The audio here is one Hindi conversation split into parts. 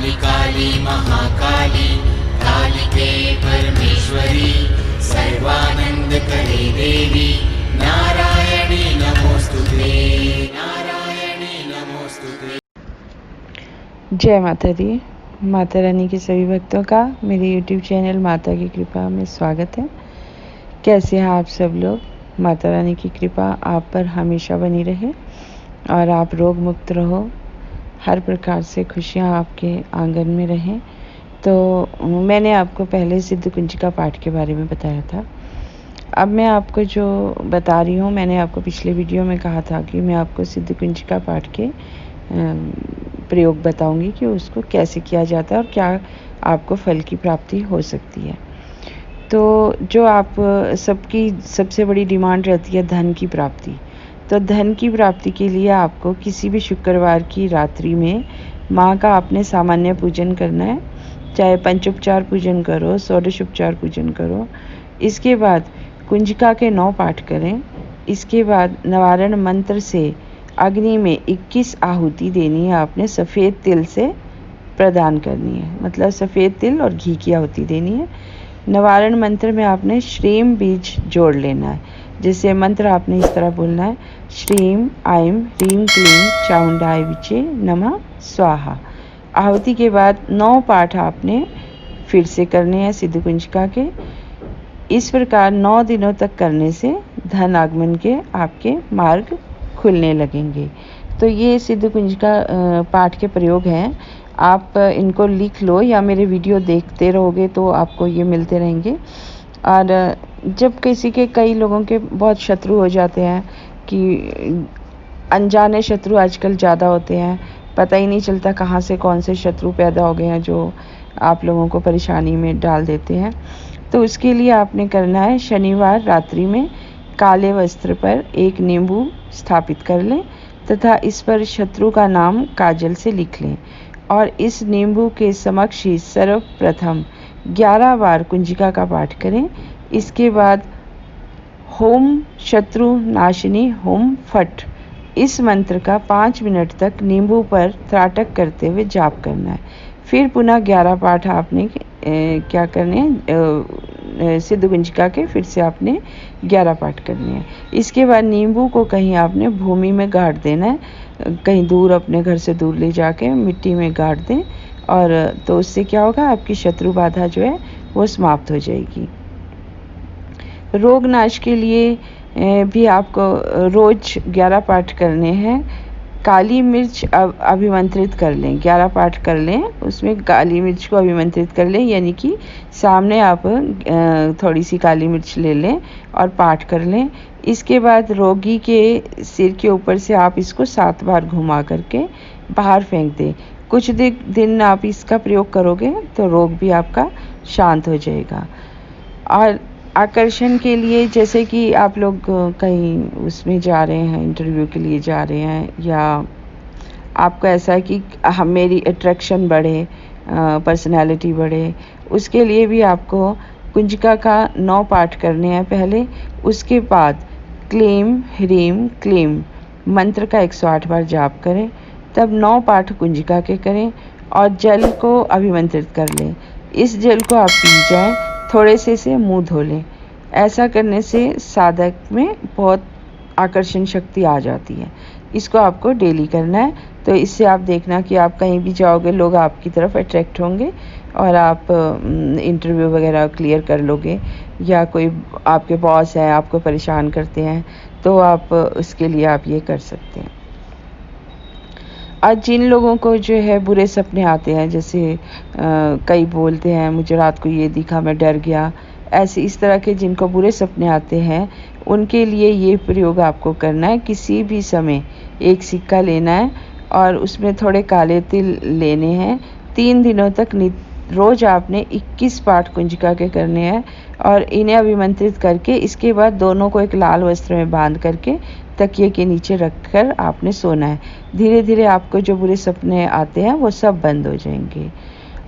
काली काली महाकाली कालिके परमेश्वरी सर्वानंदकरी देवी नारायणी नमोस्तुते नारायणी नमोस्तुते। जय माता दी। माता रानी के सभी भक्तों का मेरे YouTube चैनल माता की कृपा में स्वागत है। कैसे हैं आप सब लोग? माता रानी की कृपा आप पर हमेशा बनी रहे और आप रोग मुक्त रहो, हर प्रकार से खुशियां आपके आंगन में रहें। तो मैंने आपको पहले सिद्ध कुंजिका पाठ के बारे में बताया था। अब मैं आपको जो बता रही हूँ, मैंने आपको पिछले वीडियो में कहा था कि मैं आपको सिद्ध कुंजिका पाठ के प्रयोग बताऊंगी कि उसको कैसे किया जाता है और क्या आपको फल की प्राप्ति हो सकती है। तो जो आप सबकी सबसे बड़ी डिमांड रहती है धन की प्राप्ति। तो धन की प्राप्ति के लिए आपको किसी भी शुक्रवार की रात्रि में माँ का आपने सामान्य पूजन करना है, चाहे पंचोपचार पूजन करो, षोडशोपचार पूजन करो। इसके बाद कुंजिका के 9 पाठ करें। इसके बाद निवारण मंत्र से अग्नि में 21 आहुति देनी है आपने, सफ़ेद तिल से प्रदान करनी है, मतलब सफ़ेद तिल और घी की आहुति देनी है। निवारण मंत्र में आपने श्रीम बीज जोड़ लेना है। जैसे मंत्र आपने इस तरह बोलना है, श्रीम आइम ह्रीम क्लीम चामुंडाय विचे नमः स्वाहा। आहुति के बाद 9 पाठ आपने फिर से करने हैं सिद्ध कुंजिका के। इस प्रकार 9 दिनों तक करने से धन आगमन के आपके मार्ग खुलने लगेंगे। तो ये सिद्ध कुंजिका पाठ के प्रयोग हैं। आप इनको लिख लो या मेरे वीडियो देखते रहोगे तो आपको ये मिलते रहेंगे। और जब किसी के कई लोगों के बहुत शत्रु हो जाते हैं, कि अनजाने शत्रु आजकल ज़्यादा होते हैं, पता ही नहीं चलता कहाँ से कौन से शत्रु पैदा हो गए हैं जो आप लोगों को परेशानी में डाल देते हैं। तो उसके लिए आपने करना है, शनिवार रात्रि में काले वस्त्र पर एक नींबू स्थापित कर लें तथा इस पर शत्रु का नाम काजल से लिख लें और इस नींबू के समक्ष ही सर्वप्रथम 11 बार कुंजिका का पाठ करें। इसके बाद होम शत्रु नाशिनी होम फट इस मंत्र का 5 मिनट तक नींबू पर त्राटक करते हुए जाप करना है। फिर पुनः 11 पाठ आपने क्या करने हैं, सिद्ध कुंजिका के फिर से आपने 11 पाठ करने हैं। इसके बाद नींबू को कहीं आपने भूमि में गाड़ देना है, कहीं दूर अपने घर से दूर ले जाके मिट्टी में गाड़ दें, और तो उससे क्या होगा, आपकी शत्रु बाधा जो है वो समाप्त हो जाएगी। रोग नाश के लिए भी आपको रोज 11 पाठ करने हैं। काली मिर्च अभिमंत्रित कर लें, 11 पाठ कर लें, उसमें काली मिर्च को अभिमंत्रित कर लें, यानी कि सामने आप थोड़ी सी काली मिर्च ले लें और पाठ कर लें। इसके बाद रोगी के सिर के ऊपर से आप इसको 7 बार घुमा करके बाहर फेंक दें। कुछ दिन आप इसका प्रयोग करोगे तो रोग भी आपका शांत हो जाएगा। और आकर्षण के लिए, जैसे कि आप लोग कहीं उसमें जा रहे हैं, इंटरव्यू के लिए जा रहे हैं, या आपको ऐसा है कि मेरी अट्रैक्शन बढ़े, पर्सनालिटी बढ़े, उसके लिए भी आपको कुंजिका का 9 पाठ करने हैं पहले। उसके बाद क्लीम ह्रीम क्लीम मंत्र का 108 बार जाप करें, तब 9 पाठ कुंजिका के करें और जल को अभिमंत्रित कर लें। इस जल को आप पी जाएं, थोड़े से मुंह धो लें। ऐसा करने से साधक में बहुत आकर्षण शक्ति आ जाती है। इसको आपको डेली करना है। तो इससे आप देखना कि आप कहीं भी जाओगे, लोग आपकी तरफ अट्रैक्ट होंगे और आप इंटरव्यू वगैरह क्लियर कर लोगे, या कोई आपके बॉस है आपको परेशान करते हैं तो आप उसके लिए आप ये कर सकते हैं। आज जिन लोगों को जो है बुरे सपने आते हैं, जैसे कई बोलते हैं मुझे रात को ये दिखा मैं डर गया, ऐसे इस तरह के जिनको बुरे सपने आते हैं उनके लिए ये प्रयोग आपको करना है। किसी भी समय एक सिक्का लेना है और उसमें थोड़े काले तिल लेने हैं। 3 दिनों तक रोज आपने 21 पाठ कुंजिका के करने हैं और इन्हें अभिमंत्रित करके इसके बाद दोनों को एक लाल वस्त्र में बांध करके तकिए के नीचे रखकर आपने सोना है। धीरे धीरे आपको जो बुरे सपने आते हैं वो सब बंद हो जाएंगे।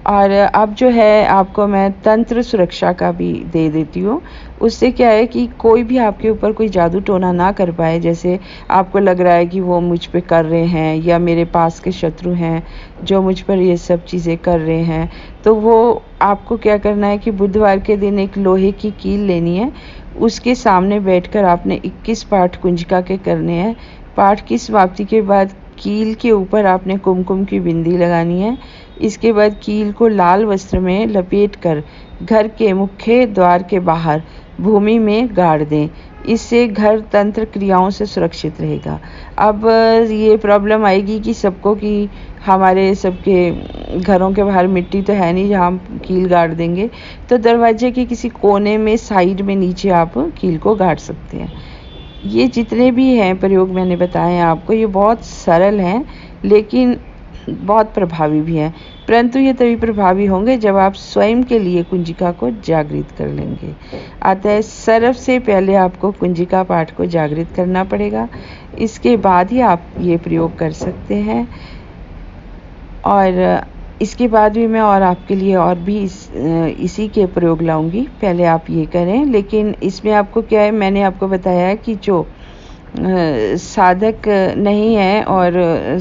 और अब जो है आपको मैं तंत्र सुरक्षा का भी दे देती हूँ। उससे क्या है कि कोई भी आपके ऊपर कोई जादू टोना ना कर पाए। जैसे आपको लग रहा है कि वो मुझ पे कर रहे हैं या मेरे पास के शत्रु हैं जो मुझ पर ये सब चीज़ें कर रहे हैं, तो वो आपको क्या करना है कि बुधवार के दिन एक लोहे की कील लेनी है। उसके सामने बैठकर आपने 21 पाठ कुंजिका के करने हैं। पाठ की समाप्ति के बाद कील के ऊपर आपने कुमकुम की बिंदी लगानी है। इसके बाद कील को लाल वस्त्र में लपेटकर घर के मुख्य द्वार के बाहर भूमि में गाड़ दें। इससे घर तंत्र क्रियाओं से सुरक्षित रहेगा। अब ये प्रॉब्लम आएगी कि सबको कि हमारे सबके घरों के बाहर मिट्टी तो है नहीं जहाँ हम कील गाड़ देंगे, तो दरवाजे के किसी कोने में साइड में नीचे आप कील को गाड़ सकते हैं। ये जितने भी हैं प्रयोग मैंने बताए हैं आपको, ये बहुत सरल हैं लेकिन बहुत प्रभावी भी हैं। परंतु ये तभी प्रभावी होंगे जब आप स्वयं के लिए कुंजिका को जागृत कर लेंगे। अतः सबसे पहले आपको कुंजिका पाठ को जागृत करना पड़ेगा। इसके बाद ही आप ये प्रयोग कर सकते हैं। और इसके बाद भी मैं और आपके लिए और भी इसी के प्रयोग लाऊंगी। पहले आप ये करें, लेकिन इसमें आपको क्या है, मैंने आपको बताया है कि जो साधक नहीं है और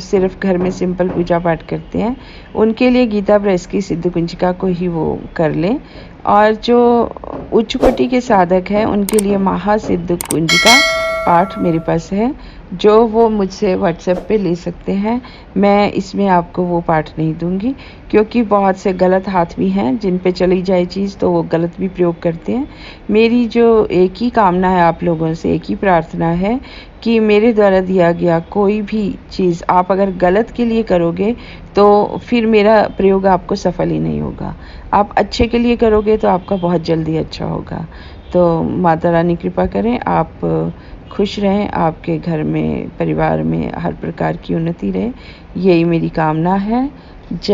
सिर्फ घर में सिंपल पूजा पाठ करते हैं, उनके लिए गीता प्रेस की सिद्ध कुंजिका को ही वो कर लें। और जो उच्च कोटि के साधक हैं उनके लिए महासिद्ध कुंजिका पाठ मेरे पास है, जो वो मुझसे व्हाट्सएप पे ले सकते हैं। मैं इसमें आपको वो पाठ नहीं दूंगी, क्योंकि बहुत से गलत हाथ भी हैं जिन पे चली जाए चीज़ तो वो गलत भी प्रयोग करते हैं। मेरी जो एक ही कामना है आप लोगों से, एक ही प्रार्थना है कि मेरे द्वारा दिया गया कोई भी चीज़ आप अगर गलत के लिए करोगे तो फिर मेरा प्रयोग आपको सफल ही नहीं होगा। आप अच्छे के लिए करोगे तो आपका बहुत जल्दी अच्छा होगा। तो माता रानी कृपा करें, आप खुश रहें, आपके घर में परिवार में हर प्रकार की उन्नति रहे, यही मेरी कामना है। जय